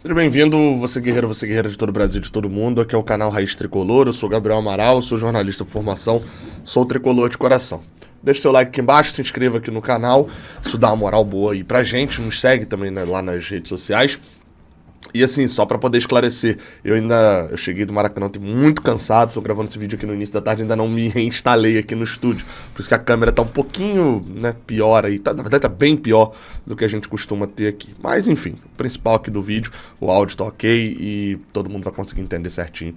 Seja bem-vindo, você guerreira de todo o Brasil, de todo mundo. Aqui é o canal Raiz Tricolor, eu sou Gabriel Amaral, sou jornalista de formação, sou tricolor de coração. Deixe seu like aqui embaixo, se inscreva aqui no canal, isso dá uma moral boa aí pra gente, nos segue também, né, lá nas redes sociais. E assim, só pra poder esclarecer, eu cheguei do Maracanã, tô muito cansado, estou gravando esse vídeo aqui no início da tarde, ainda não me reinstalei aqui no estúdio, por isso que a câmera tá um pouquinho, né, pior aí, na verdade tá bem pior do que a gente costuma ter aqui. Mas enfim, o principal aqui do vídeo, o áudio tá ok e todo mundo vai conseguir entender certinho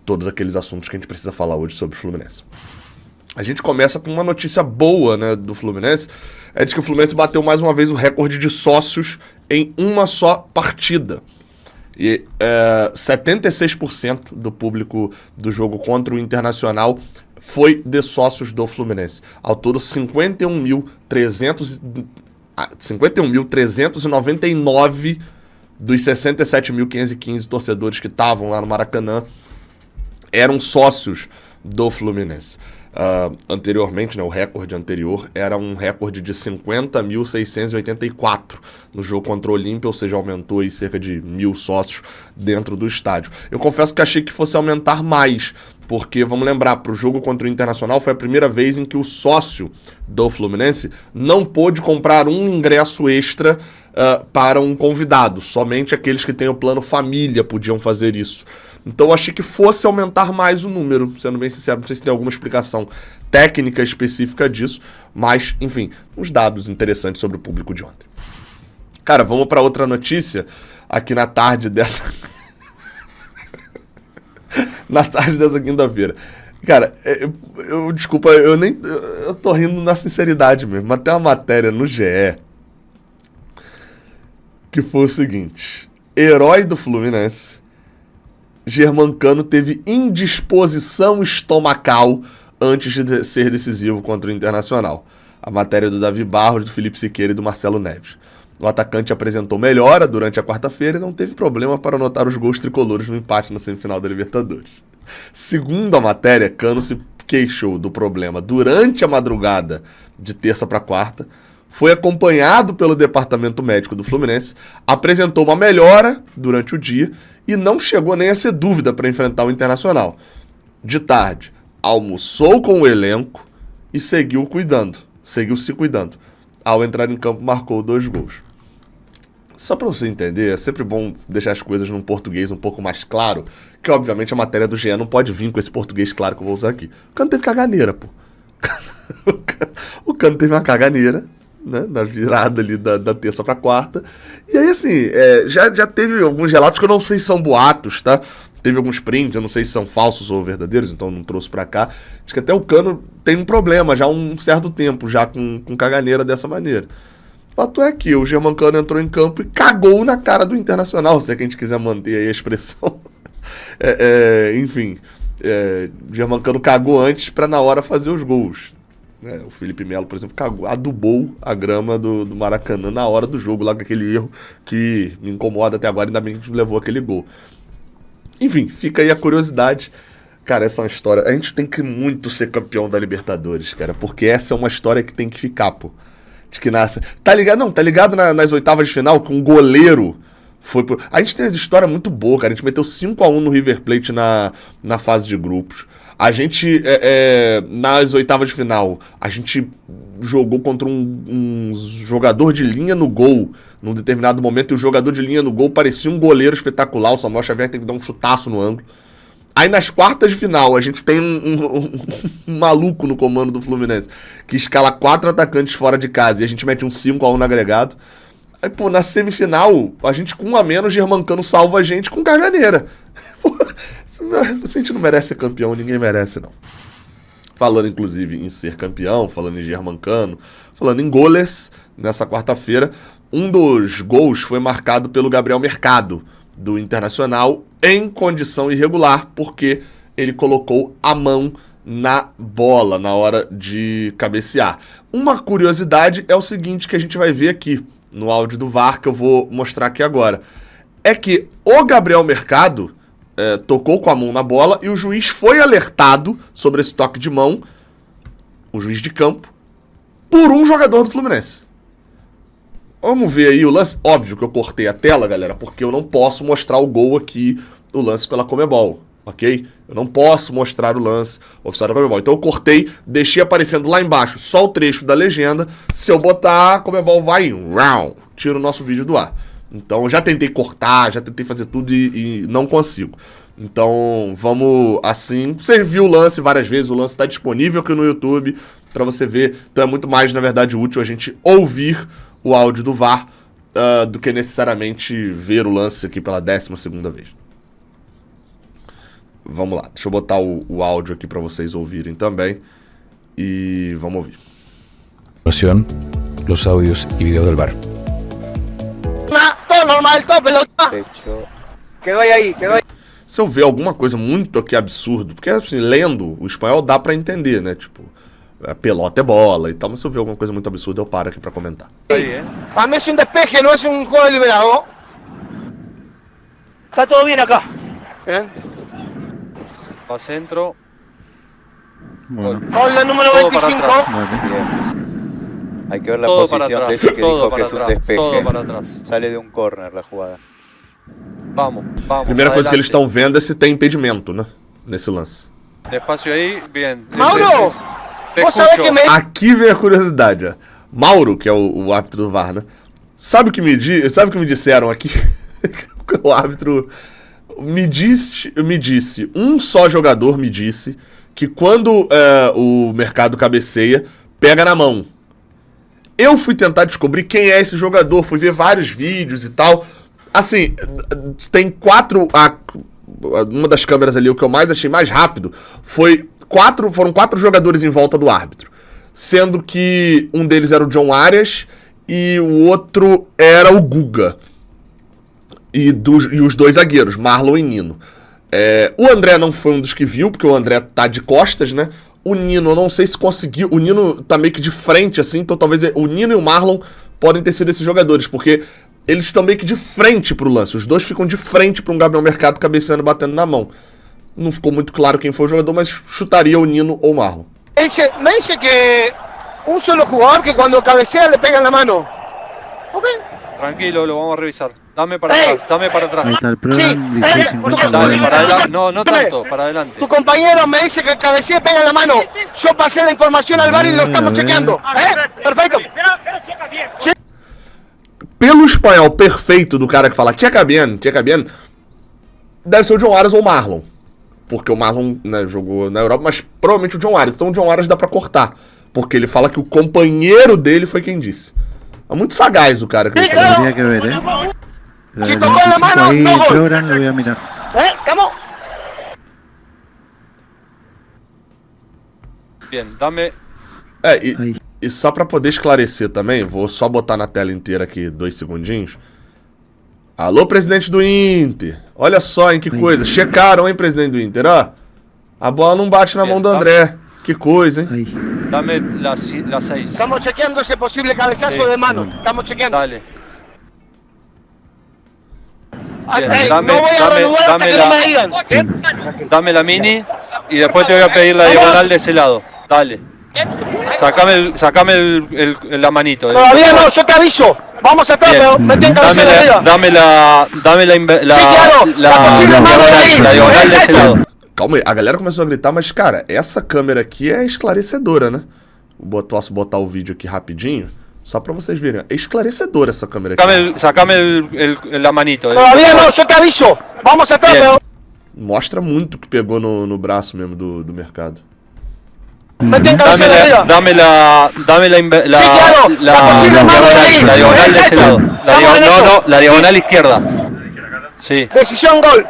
todos aqueles assuntos que a gente precisa falar hoje sobre o Fluminense. A gente começa com uma notícia boa, né, do Fluminense, é de que o Fluminense bateu mais uma vez o recorde de sócios em uma só partida. E 76% do público do jogo contra o Internacional foi de sócios do Fluminense. Ao todo, 51.399 dos 67.515 torcedores que estavam lá no Maracanã eram sócios do Fluminense. Anteriormente, né, o recorde anterior era um recorde de 50.684 no jogo contra o Olímpia, ou seja, aumentou aí cerca de 1.000 sócios dentro do estádio. Eu confesso que achei que fosse aumentar mais, porque, vamos lembrar, para o jogo contra o Internacional foi a primeira vez em que o sócio do Fluminense não pôde comprar um ingresso extra para um convidado. Somente aqueles que têm o plano família podiam fazer isso. Então eu achei que fosse aumentar mais o número, sendo bem sincero, não sei se tem alguma explicação técnica específica disso, mas, enfim, uns dados interessantes sobre o público de ontem. Cara, vamos para outra notícia aqui na tarde dessa... na tarde dessa quinta-feira. Cara, desculpa, eu tô rindo na sinceridade mesmo, mas tem uma matéria no GE que foi o seguinte: herói do Fluminense, Germancano teve indisposição estomacal antes de ser decisivo contra o Internacional. A matéria do Davi Barros, do Felipe Siqueira e do Marcelo Neves. O atacante apresentou melhora durante a quarta-feira e não teve problema para anotar os gols tricolores no empate na semifinal da Libertadores. Segundo a matéria, Cano se queixou do problema durante a madrugada de terça para quarta, foi acompanhado pelo departamento médico do Fluminense, apresentou uma melhora durante o dia e não chegou nem a ser dúvida para enfrentar o Internacional. De tarde, almoçou com o elenco e seguiu se cuidando. Ao entrar em campo, marcou 2 gols. Só para você entender, é sempre bom deixar as coisas num português um pouco mais claro, que obviamente a matéria do GE não pode vir com esse português claro que eu vou usar aqui. O Cano teve caganeira, pô. O Cano teve uma caganeira, né, na virada ali da terça pra quarta. E aí, assim, já teve alguns relatos que eu não sei se são boatos, tá? Teve alguns prints, eu não sei se são falsos ou verdadeiros, então não trouxe pra cá. Acho que até o Cano tem um problema já há um certo tempo, já com caganeira dessa maneira. O fato é que o Germancano entrou em campo e cagou na cara do Internacional, se é que a gente quiser manter aí a expressão. Enfim, o Germancano cagou antes pra na hora fazer os gols. O Felipe Melo, por exemplo, adubou a grama do Maracanã na hora do jogo, lá com aquele erro que me incomoda até agora, ainda bem que a gente levou aquele gol. Enfim, fica aí a curiosidade. Cara, essa é uma história... A gente tem que muito ser campeão da Libertadores, cara, porque essa é uma história que tem que ficar, pô. De que nasce... Tá ligado? Não, tá ligado nas oitavas de final que um goleiro foi... A gente tem essa história muito boa, cara. A gente meteu 5-1 no River Plate na fase de grupos. A gente, nas oitavas de final, a gente jogou contra um jogador de linha no gol num determinado momento, e o jogador de linha no gol parecia um goleiro espetacular. O Samuel Xavier teve que dar um chutaço no ângulo. Aí nas quartas de final, a gente tem um maluco no comando do Fluminense, que escala 4 atacantes fora de casa, e a gente mete um 5-1 no agregado. Aí, pô, na semifinal, a gente com 1 a menos, Germancano salva a gente com caganeira. Pô, se a gente não merece ser campeão, ninguém merece, não. Falando, inclusive, em ser campeão, falando em Germancano, falando em goles, nessa quarta-feira, um dos gols foi marcado pelo Gabriel Mercado, do Internacional, em condição irregular, porque ele colocou a mão na bola na hora de cabecear. Uma curiosidade é o seguinte, que a gente vai ver aqui no áudio do VAR, que eu vou mostrar aqui agora, é que o Gabriel Mercado tocou com a mão na bola e o juiz foi alertado sobre esse toque de mão, o juiz de campo, por um jogador do Fluminense. Vamos ver aí o lance. Óbvio que eu cortei a tela, galera, porque eu não posso mostrar o gol aqui, o lance pela Conmebol, ok? Eu não posso mostrar o lance oficial da Conmebol. Então eu cortei, deixei aparecendo lá embaixo só o trecho da legenda. Se eu botar, a Conmebol vai tira o nosso vídeo do ar. Então eu já tentei cortar, já tentei fazer tudo e não consigo. Então vamos assim. Você viu o lance várias vezes, o lance está disponível aqui no YouTube para você ver. Então é muito mais, na verdade, útil a gente ouvir o áudio do VAR do que necessariamente ver o lance aqui pela 12ª vez. Vamos lá, deixa eu botar o áudio aqui para vocês ouvirem também. E vamos ouvir. Los audios y videos del VAR. Todo normal, todo pelota. Quedó ahí, quedó ahí. Se eu ver alguma coisa muito aqui absurdo, porque assim, lendo o espanhol dá pra entender, né? Tipo, a pelota é bola e tal, mas se eu ver alguma coisa muito absurda, eu paro aqui pra comentar. Para mí es un despeje, no es un juego deliberado. Está todo bien acá. Bien. Va centro. Bueno, Gol del número Todo para 25. atrás. bien. Hay que ver la Todo para posición atrás. de ese que Todo dijo que para es un atrás. Todo despeje. para atrás. Sale de un córner la jugada. Vamos, vamos. Primeira coisa que eles adelante. estão vendo é se tem impedimento, né? Nesse lance. Despacio ahí, bien. Mauro, Te vos sabés escucho. que me... Aqui vem a curiosidade, ó. Mauro, que é o árbitro do VAR, né? Sabe o que me disseram aqui? O árbitro me disse, um só jogador me disse que quando o mercado cabeceia, pega na mão. Eu fui tentar descobrir quem é esse jogador, fui ver vários vídeos e tal. Assim, tem 4... uma das câmeras ali, o que eu mais achei mais rápido, foram 4 jogadores em volta do árbitro. Sendo que um deles era o John Arias e o outro era o Guga. E os 2 zagueiros, Marlon e Nino. O André não foi um dos que viu, porque o André tá de costas, né? O Nino, eu não sei se conseguiu. O Nino tá meio que de frente, assim, então talvez o Nino e o Marlon podem ter sido esses jogadores, porque eles estão meio que de frente pro lance. Os 2 ficam de frente para um Gabriel Mercado cabeceando e batendo na mão. Não ficou muito claro quem foi o jogador, mas chutaria o Nino ou o Marlon. Me dice que un solo jugador que cuando cabecea le pega en la mano. Ok. Tranquilo, lo vamos a revisar. Dame para atrás, dame para atrás. Ahí está el Sí, programa, 16:50. Dale, para adelante. No, no Escúchame. tanto, para adelante. Tu compañero me dice que cabecea y pega en la mano. Yo pasé la información al VAR y lo estamos chequeando. Perfecto. Pelo espanhol perfeito do cara que fala checa bien, deve ser o John Arias ou o Marlon. Porque o Marlon, né, jogou na Europa, mas provavelmente o John Arias. Então o John Arias dá pra cortar. Porque ele fala que o companheiro dele foi quem disse. É muito sagaz o cara que ele fala. Tendría que ver, Pero Si el tocó en la 25 mano, ahí no el gol. programa lo voy a mirar. ¿Cómo? Bien, dame. Aí. E só pra poder esclarecer também, vou só botar na tela inteira aqui 2 segundinhos. Alô, presidente do Inter. Olha só, hein, que coisa. Checaram, hein, presidente do Inter, ó. A bola não bate na mão do André. Que coisa, hein? Ahí. Dame la 6. Estamos chequeando ese posible cabezazo Sí. de mano. Estamos chequeando. Dale. Hasta Bien, ahí. dame- No voy a dame- reanudar hasta dame que la- no me digan. Dame la mini y después te voy a pedir la diagonal de ese lado. Dale. Sacame la manito. Todavía no, yo te aviso. Vamos atrás, Bien. pero me tienen que avisar arriba. Dame la Sí, claro, la posible mano de ahí. la diagonal de ese Exacto. lado. Calma aí, a galera começou a gritar, mas, cara, essa câmera aqui é esclarecedora, né? Posso botar o vídeo aqui rapidinho, só pra vocês verem. É esclarecedora essa câmera aqui. Sacame la manito. Todavía no, yo te aviso. Vamos atrás, Bien. pero Mostra muito que pegou no braço mesmo do mercado. me tienen que avisar arriba. Dame la Sí, claro, la posible mano de ahí. la diagonal de ese Exacto. lado. Estamos en eso. La diagonal izquierda. Sí. Decisión gol.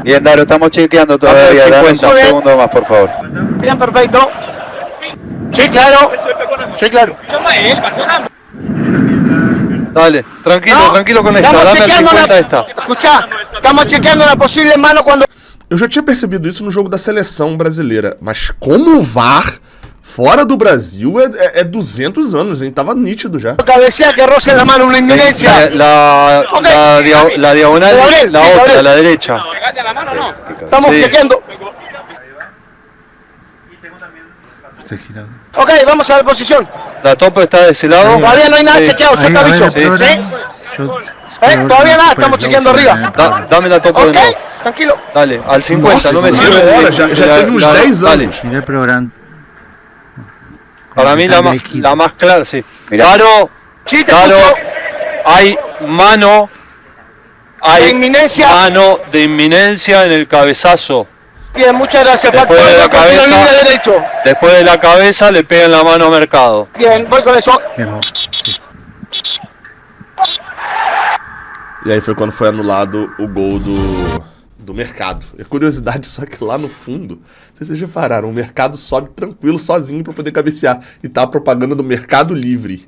Bien, Daro, estamos chequeando todavía. Dame un 50. segundo más, por favor. Bien, perfecto. Sí, claro. Sí, claro. Dale, tranquilo, No, tranquilo con esta. estamos Dame el chequeando 50 la... esta. Escuchá, estamos chequeando la posible mano cuando Eu já tinha percebido isso no jogo da seleção brasileira, mas como o VAR, fora do Brasil, é 200 anos, hein? Tava nítido já. cabecea que roce la mano, una inminencia. La diagonal, Gabriel, la sí, otra, Gabriel. la derecha. Estamos Sí. chequeando. Estoy girando. Ok, vamos a la posición. La topo está de ese lado. Todavía no hay nada Sí. chequeado, yo te aviso. sí. Todavía nada, estamos chequeando arriba. Dame la topo de Ok, nuevo. tranquilo. Dale, al 50, no me Nossa, sirve. agora já teve uns 10 Dale. anos. Mira el programa. Para mí la más clara, sí. Mirá. Claro, Sí, te claro, escucho. hay mano. Hay De inminencia. mano de inminencia en el cabezazo. Bien, muchas gracias, Después Paco. de la Voy con tiro cabeza. libre derecho. Después de la cabeza le pegan la mano a Mercado. Bien, voy con eso. E aí foi quando foi anulado o gol do Mercado. É curiosidade só que lá no fundo, não sei se vocês repararam, o Mercado sobe tranquilo, sozinho pra poder cabecear. E tá a propaganda do Mercado Livre.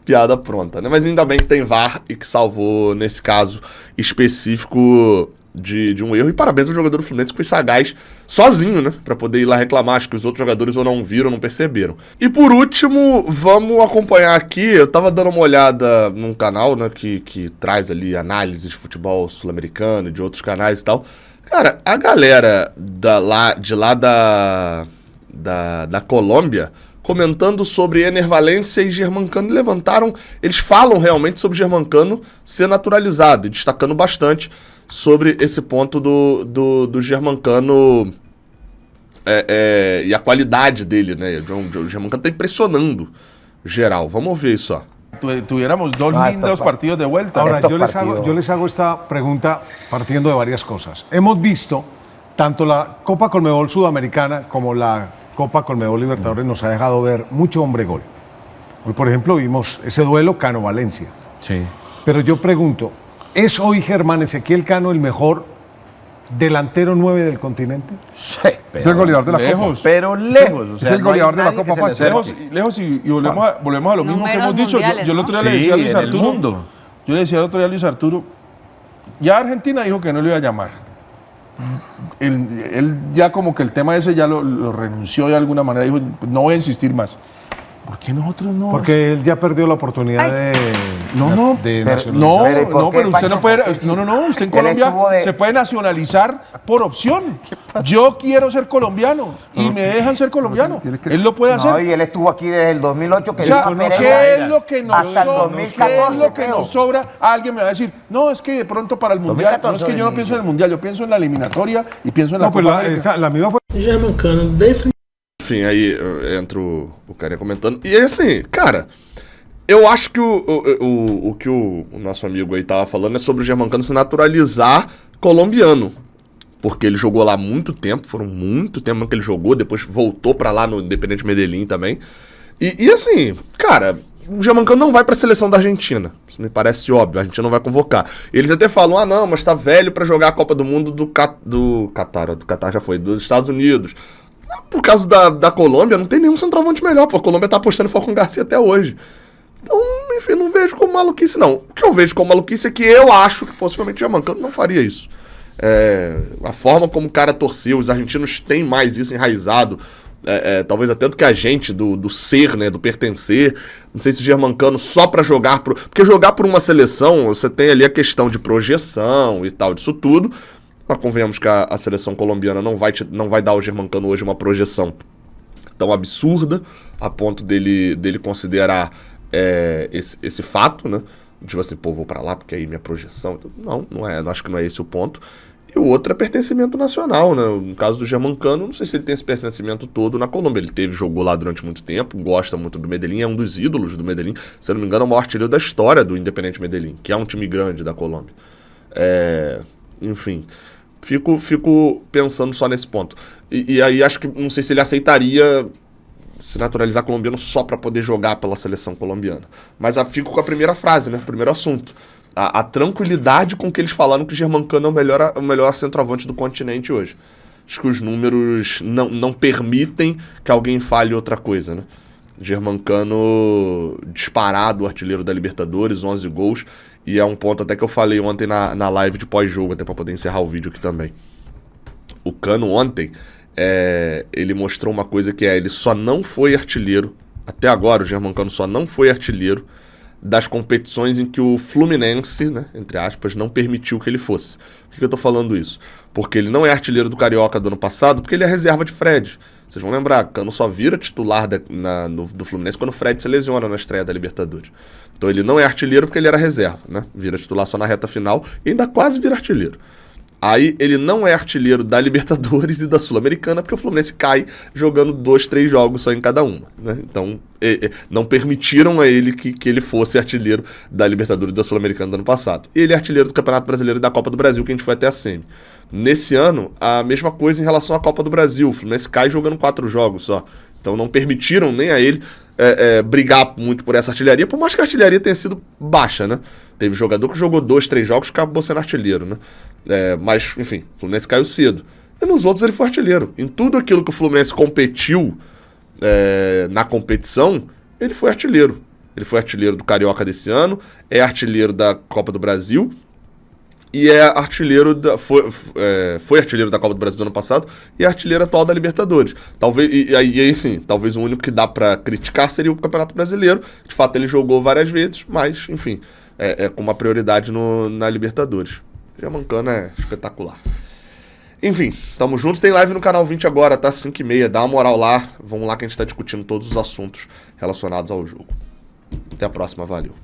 Piada pronta, né? Mas ainda bem que tem VAR e que salvou, nesse caso específico, de um erro. E parabéns ao jogador do Fluminense que foi sagaz sozinho, né? Pra poder ir lá reclamar. Acho que os outros jogadores ou não viram, ou não perceberam. E por último, vamos acompanhar aqui. Eu tava dando uma olhada num canal, né? Que traz ali análises de futebol sul-americano, de outros canais e tal. Cara, a galera de lá da Colômbia comentando sobre Ener Valencia e Germancano, eles falam realmente sobre Germancano ser naturalizado, e destacando bastante sobre esse ponto do Germancano e a qualidade dele, né? O Germancano tá impressionando geral. Vamos ouvir isso, ó. Tuviéramos dos lindos partidos de vuelta. Ahora, yo les hago esta pregunta partiendo de varias cosas. Hemos visto tanto la Copa Conmebol Sudamericana como la Copa Conmebol Libertadores nos ha dejado ver mucho hombre gol. Hoy, por ejemplo, vimos ese duelo Cano-Valencia. Sí. Pero yo pregunto, ¿es hoy Germán Ezequiel Cano el mejor delantero 9 del continente? Sí, Es el goleador de la lejos, Copa. Pero lejos. O Es sea, el goleador de la Copa fácil. Lejos y volvemos a lo mismo que Números hemos dicho. mundiales, Yo el otro día ¿no? le decía a Sí, Luis en el Arturo. mundo. Yo le decía el otro día a Luis Arturo. Ya Argentina dijo que no lo iba a llamar. Él ya como que el tema ese ya lo renunció de alguna manera. Dijo, no voy a insistir más. ¿Por qué nosotros no? Porque él ya perdió la oportunidad de No, nacionalizar. pero usted no puede, usted en Colombia se puede nacionalizar por opción. Yo quiero ser colombiano y me dejan ser colombiano. Él lo puede hacer. No, y él estuvo aquí desde el 2008. Que O sea, ¿qué es lo que nos hasta el sobra? 2014, ¿Qué es lo que creo. nos sobra? Alguien me va a decir, no, es que de pronto para el Mundial, no es que yo no pienso en el Mundial, yo pienso en la eliminatoria y pienso en la No, pues Copa América. la misma fue. Enfim, aí entra o carinha comentando. E aí, assim, cara, eu acho que o que o nosso amigo aí tava falando é sobre o Germancano se naturalizar colombiano. Porque ele jogou lá há muito tempo, foram muito tempo que ele jogou, depois voltou pra lá no Independente Medellín também. E assim, cara, o Germancano não vai pra seleção da Argentina. Isso me parece óbvio, a Argentina não vai convocar. Eles até falam, não, mas tá velho pra jogar a Copa do Mundo do Catar já foi, dos Estados Unidos. Por causa da Colômbia, não tem nenhum centroavante melhor, pô. A Colômbia tá apostando em Falcão Garcia até hoje. Então, enfim, não vejo como maluquice, não. O que eu vejo como maluquice é que eu acho que possivelmente o Germancano não faria isso. A forma como o cara torceu, os argentinos têm mais isso enraizado, talvez até do que a gente, do ser, né, do pertencer. Não sei se o Germancano só pra jogar... Porque jogar por uma seleção, você tem ali a questão de projeção e tal, disso tudo. Mas convenhamos que a seleção colombiana não vai dar ao Germancano hoje uma projeção tão absurda a ponto dele considerar esse fato, né? Tipo assim, pô, vou pra lá porque aí minha projeção... Não é, acho que não é esse o ponto. E o outro é pertencimento nacional, né? No caso do Germancano, não sei se ele tem esse pertencimento todo na Colômbia. Ele jogou lá durante muito tempo, gosta muito do Medellín, é um dos ídolos do Medellín. Se eu não me engano, é o maior artilheiro da história do Independente Medellín, que é um time grande da Colômbia. Enfim, fico pensando só nesse ponto. E aí acho que, não sei se ele aceitaria se naturalizar colombiano só para poder jogar pela seleção colombiana. Mas fico com a primeira frase, né? O primeiro assunto. A tranquilidade com que eles falaram que o Germancano é o melhor centroavante do continente hoje. Acho que os números não permitem que alguém fale outra coisa, né? Germancano disparado, artilheiro da Libertadores, 11 gols. E é um ponto até que eu falei ontem na live de pós-jogo, até para poder encerrar o vídeo aqui também. O Cano ontem, ele mostrou uma coisa que ele só não foi artilheiro, até agora o Germancano só não foi artilheiro das competições em que o Fluminense, né, entre aspas, não permitiu que ele fosse. Por que eu tô falando isso? Porque ele não é artilheiro do Carioca do ano passado, porque ele é reserva de Fred. Vocês vão lembrar, Cano só vira titular do Fluminense quando o Fred se lesiona na estreia da Libertadores. Então ele não é artilheiro porque ele era reserva, né? Vira titular só na reta final e ainda quase vira artilheiro. Aí ele não é artilheiro da Libertadores e da Sul-Americana porque o Fluminense cai jogando 2, 3 jogos só em cada uma, né? Então não permitiram a ele que ele fosse artilheiro da Libertadores e da Sul-Americana do ano passado. E ele é artilheiro do Campeonato Brasileiro e da Copa do Brasil, que a gente foi até a semi. Nesse ano, a mesma coisa em relação à Copa do Brasil. O Fluminense cai jogando 4 jogos só. Então não permitiram nem a ele brigar muito por essa artilharia, por mais que a artilharia tenha sido baixa, né? Teve jogador que jogou 2, 3 jogos e acabou sendo artilheiro, né? Mas, enfim, o Fluminense caiu cedo. E nos outros ele foi artilheiro. Em tudo aquilo que o Fluminense competiu na competição, ele foi artilheiro. Ele foi artilheiro do Carioca desse ano, é artilheiro da Copa do Brasil e é artilheiro foi artilheiro da Copa do Brasil do ano passado e é artilheiro atual da Libertadores. Talvez, e aí sim, talvez o único que dá pra criticar seria o Campeonato Brasileiro. De fato, ele jogou várias vezes, mas, enfim, com uma prioridade na Libertadores. Germancano é espetacular. Enfim, tamo juntos. Tem live no canal 20 agora, tá? 5h30. Dá uma moral lá. Vamos lá que a gente tá discutindo todos os assuntos relacionados ao jogo. Até a próxima, valeu.